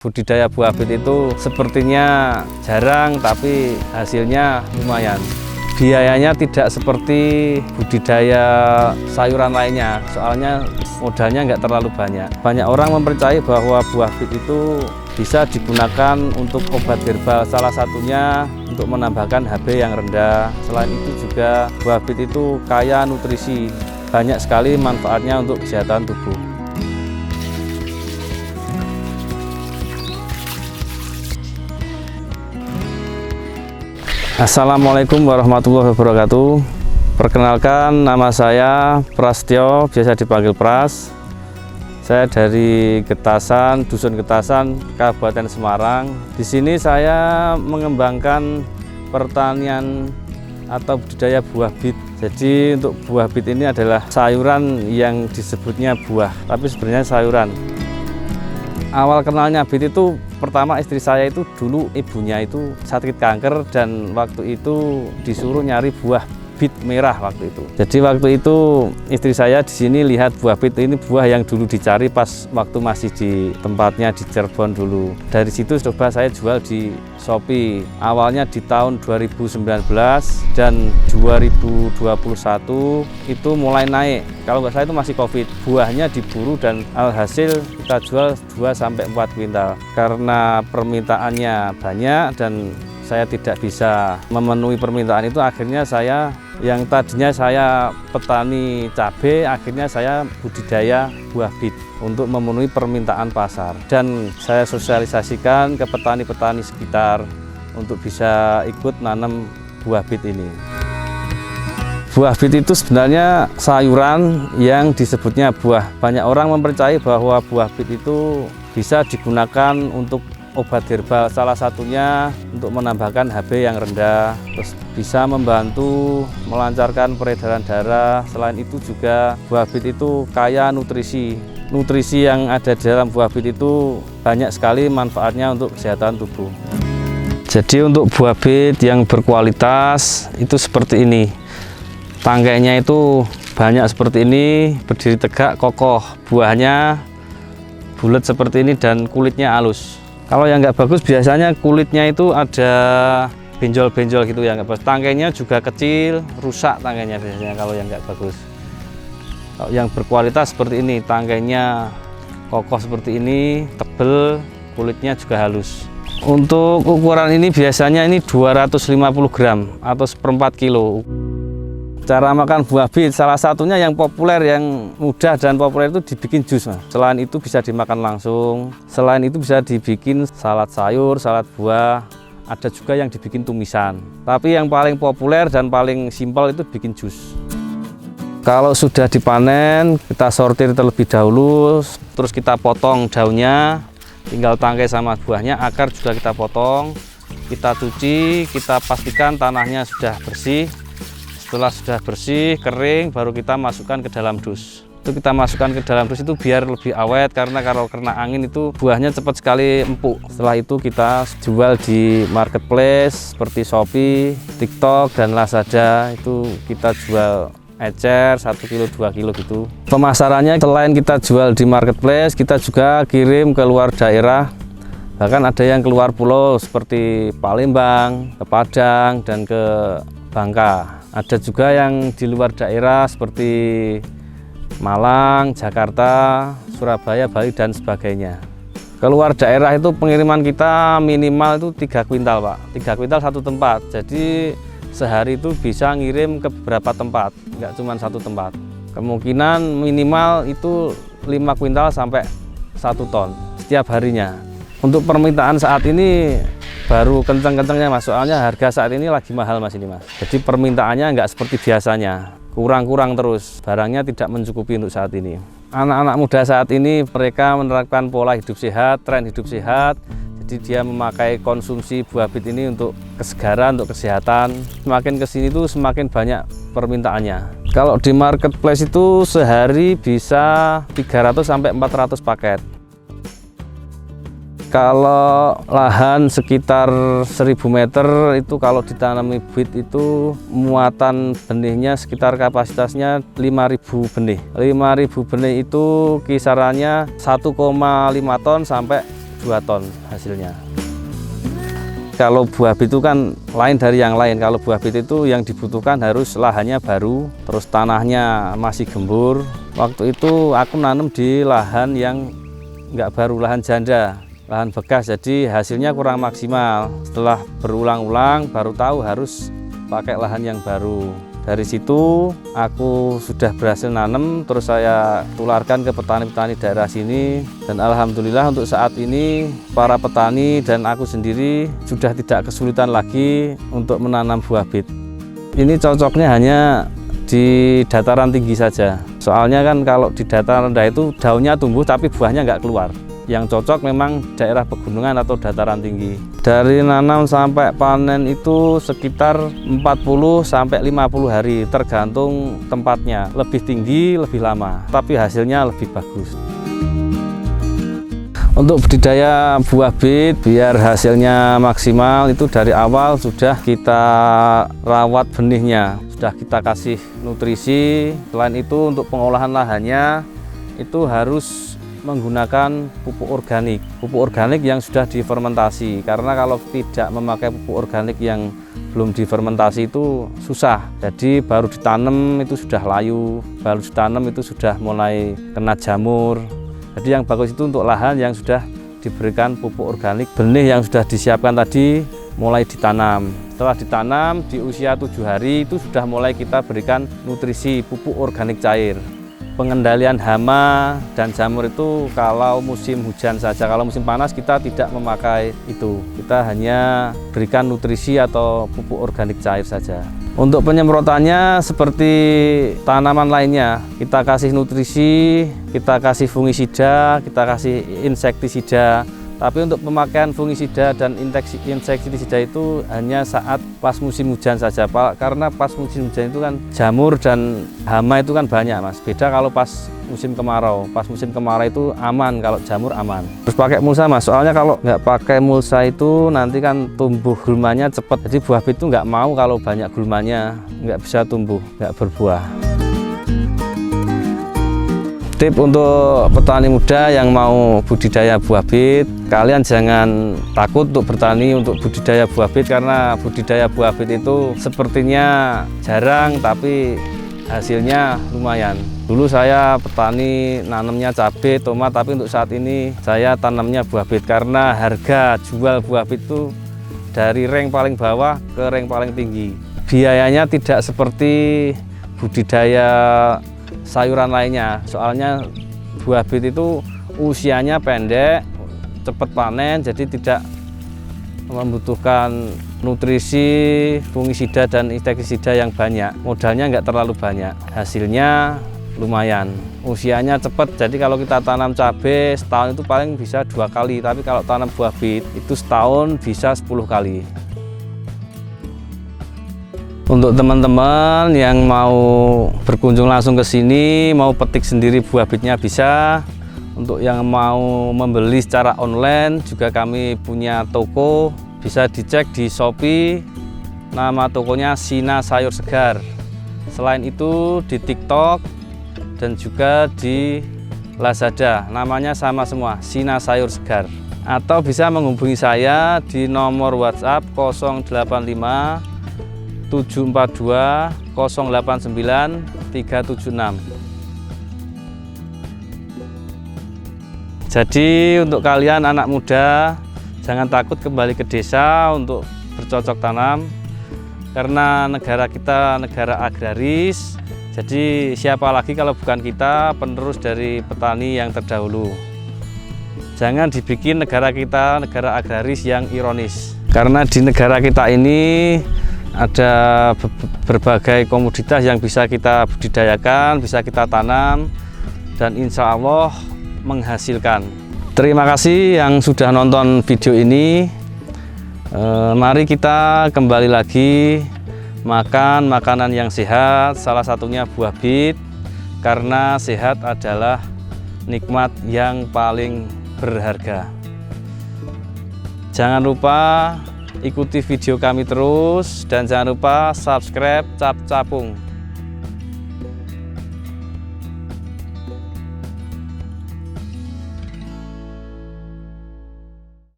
Budidaya buah bit itu sepertinya jarang, tapi hasilnya lumayan. Biayanya tidak seperti budidaya sayuran lainnya, soalnya modalnya nggak terlalu banyak. Banyak orang mempercayai bahwa buah bit itu bisa digunakan untuk obat herbal, salah satunya untuk menambahkan HB yang rendah. Selain itu juga buah bit itu kaya nutrisi, banyak sekali manfaatnya untuk kesehatan tubuh. Assalamualaikum warahmatullahi wabarakatuh. Perkenalkan, nama saya Prastyo, biasa dipanggil Pras. Saya dari Getasan, Dusun Getasan, Kabupaten Semarang. Di sini saya mengembangkan pertanian atau budidaya buah bit. Jadi untuk buah bit ini adalah sayuran yang disebutnya buah, tapi sebenarnya sayuran. Awal kenalnya bit itu pertama istri saya itu dulu ibunya itu sakit kanker dan waktu itu disuruh nyari buah bit merah waktu itu. Jadi waktu itu istri saya di sini lihat buah bit ini buah yang dulu dicari pas waktu masih di tempatnya di Cirebon dulu. Dari situ coba saya jual di Shopee. Awalnya di tahun 2019 dan 2021 itu mulai naik. Kalau nggak salah itu masih Covid. Buahnya diburu dan alhasil kita jual 2-4 kuintal. Karena permintaannya banyak dan saya tidak bisa memenuhi permintaan itu, akhirnya saya yang tadinya saya petani cabai, akhirnya saya budidaya buah bit untuk memenuhi permintaan pasar. Dan saya sosialisasikan ke petani-petani sekitar untuk bisa ikut nanam buah bit ini. Buah bit itu sebenarnya sayuran yang disebutnya buah. Banyak orang mempercayai bahwa buah bit itu bisa digunakan untuk obat herbal, salah satunya untuk menambahkan HB yang rendah, terus bisa membantu melancarkan peredaran darah. Selain itu juga buah bit itu kaya nutrisi. Nutrisi yang ada di dalam buah bit itu banyak sekali manfaatnya untuk kesehatan tubuh. Jadi untuk buah bit yang berkualitas itu seperti ini. Tangkainya itu banyak seperti ini, berdiri tegak, kokoh. Buahnya bulat seperti ini dan kulitnya halus. Kalau yang nggak bagus biasanya kulitnya itu ada benjol-benjol gitu ya, nggak bagus. Tangkainya juga kecil, rusak tangkainya biasanya kalau yang nggak bagus. Kalau yang berkualitas seperti ini, tangkainya kokoh seperti ini, tebel, kulitnya juga halus. Untuk ukuran ini biasanya ini 250 gram atau 1/4 kilo. Cara makan buah bit salah satunya yang populer, yang mudah dan populer itu dibikin jus, Mas. Selain itu bisa dimakan langsung, selain itu bisa dibikin salad sayur, salad buah, ada juga yang dibikin tumisan. Tapi yang paling populer dan paling simpel itu bikin jus. Kalau sudah dipanen, kita sortir terlebih dahulu, terus kita potong daunnya, tinggal tangkai sama buahnya, akar juga kita potong, kita cuci, kita pastikan tanahnya sudah bersih. Setelah sudah bersih, kering, baru kita masukkan ke dalam dus. Itu kita masukkan ke dalam dus itu biar lebih awet, karena kalau kena angin itu buahnya cepat sekali empuk. Setelah itu kita jual di marketplace seperti Shopee, TikTok, dan Lazada. Itu kita jual ecer 1 kilo, 2 kilo gitu. Pemasarannya selain kita jual di marketplace, kita juga kirim ke luar daerah. Bahkan ada yang keluar pulau seperti Palembang, ke Padang, dan ke Bangka. Ada juga yang di luar daerah seperti Malang, Jakarta, Surabaya, Bali, dan sebagainya. Keluar daerah itu pengiriman kita minimal itu 3 kuintal, Pak. 3 kuintal satu tempat. Jadi sehari itu bisa ngirim ke beberapa tempat, nggak cuma satu tempat. Kemungkinan minimal itu 5 kuintal sampai 1 ton setiap harinya. Untuk permintaan saat ini baru kenceng-kencengnya, Mas, soalnya harga saat ini lagi mahal, Mas, ini, Mas. Jadi permintaannya nggak seperti biasanya, kurang-kurang terus, barangnya tidak mencukupi untuk saat ini. Anak-anak muda saat ini mereka menerapkan pola hidup sehat, tren hidup sehat, jadi dia memakai konsumsi buah bit ini untuk kesegaran, untuk kesehatan. Semakin kesini tuh semakin banyak permintaannya. Kalau di marketplace itu sehari bisa 300-400 paket. Kalau lahan sekitar 1000 meter itu kalau ditanami bit itu muatan benihnya sekitar kapasitasnya 5.000 benih. 5.000 benih itu kisarannya 1,5 ton sampai 2 ton hasilnya. Kalau buah bit itu kan lain dari yang lain. Kalau buah bit itu yang dibutuhkan harus lahannya baru, terus tanahnya masih gembur. Waktu itu aku nanam di lahan yang nggak baru, lahan janda, lahan bekas, jadi hasilnya kurang maksimal. Setelah berulang-ulang baru tahu harus pakai lahan yang baru. Dari situ aku sudah berhasil nanam, terus saya tularkan ke petani-petani daerah sini, dan alhamdulillah untuk saat ini para petani dan aku sendiri sudah tidak kesulitan lagi untuk menanam buah bit. Ini cocoknya hanya di dataran tinggi saja, soalnya kan kalau di dataran rendah itu daunnya tumbuh tapi buahnya nggak keluar. Yang cocok memang daerah pegunungan atau dataran tinggi. Dari nanam sampai panen itu sekitar 40 sampai 50 hari, tergantung tempatnya. Lebih tinggi, lebih lama, tapi hasilnya lebih bagus. Untuk budidaya buah bit biar hasilnya maksimal itu dari awal sudah kita rawat benihnya, sudah kita kasih nutrisi. Selain itu untuk pengolahan lahannya itu harus menggunakan pupuk organik yang sudah difermentasi, karena kalau tidak memakai pupuk organik yang belum difermentasi itu susah. Jadi baru ditanam itu sudah layu, baru ditanam itu sudah mulai kena jamur. Jadi yang bagus itu untuk lahan yang sudah diberikan pupuk organik. Benih yang sudah disiapkan tadi mulai ditanam. Setelah ditanam di usia 7 hari itu sudah mulai kita berikan nutrisi pupuk organik cair. Pengendalian hama dan jamur itu kalau musim hujan saja. Kalau musim panas kita tidak memakai itu. Kita hanya berikan nutrisi atau pupuk organik cair saja. Untuk penyemprotannya seperti tanaman lainnya, kita kasih nutrisi, kita kasih fungisida, kita kasih insektisida. Tapi untuk pemakaian fungisida dan insektisida itu hanya saat pas musim hujan saja, Pak. Karena pas musim hujan itu kan jamur dan hama itu kan banyak, Mas. Beda kalau pas musim kemarau. Pas musim kemarau itu aman, kalau jamur aman. Terus pakai mulsa, Mas. Soalnya kalau nggak pakai mulsa itu nanti kan tumbuh gulmanya cepat. Jadi buah bit itu nggak mau kalau banyak gulmanya, nggak bisa tumbuh, nggak berbuah. Tip untuk petani muda yang mau budidaya buah bit, kalian jangan takut untuk bertani untuk budidaya buah bit, karena budidaya buah bit itu sepertinya jarang tapi hasilnya lumayan. Dulu saya petani nanamnya cabai, tomat, tapi untuk saat ini saya tanamnya buah bit karena harga jual buah bit itu dari rank paling bawah ke rank paling tinggi. Biayanya tidak seperti budidaya sayuran lainnya, soalnya buah bit itu usianya pendek, cepat panen, jadi tidak membutuhkan nutrisi, fungisida dan insektisida yang banyak. Modalnya nggak terlalu banyak, hasilnya lumayan. Usianya cepat, jadi kalau kita tanam cabai setahun itu paling bisa 2 kali, tapi kalau tanam buah bit itu setahun bisa 10 kali. Untuk teman-teman yang mau berkunjung langsung ke sini, mau petik sendiri buah bitnya bisa. Untuk yang mau membeli secara online juga kami punya toko, bisa dicek di Shopee. Nama tokonya Sina Sayur Segar. Selain itu di TikTok dan juga di Lazada, namanya sama semua, Sina Sayur Segar. Atau bisa menghubungi saya di nomor WhatsApp 085 742 089 376. Jadi untuk kalian anak muda jangan takut kembali ke desa untuk bercocok tanam, karena negara kita negara agraris. Jadi siapa lagi kalau bukan kita penerus dari petani yang terdahulu. Jangan dibikin negara kita negara agraris yang ironis, karena di negara kita ini ada berbagai komoditas yang bisa kita budidayakan, bisa kita tanam, dan insya Allah menghasilkan. Terima kasih yang sudah nonton video ini. Mari kita kembali lagi makan makanan yang sehat, salah satunya buah bit, karena sehat adalah nikmat yang paling berharga. Jangan lupa ikuti video kami terus, dan jangan lupa subscribe Cap Capung.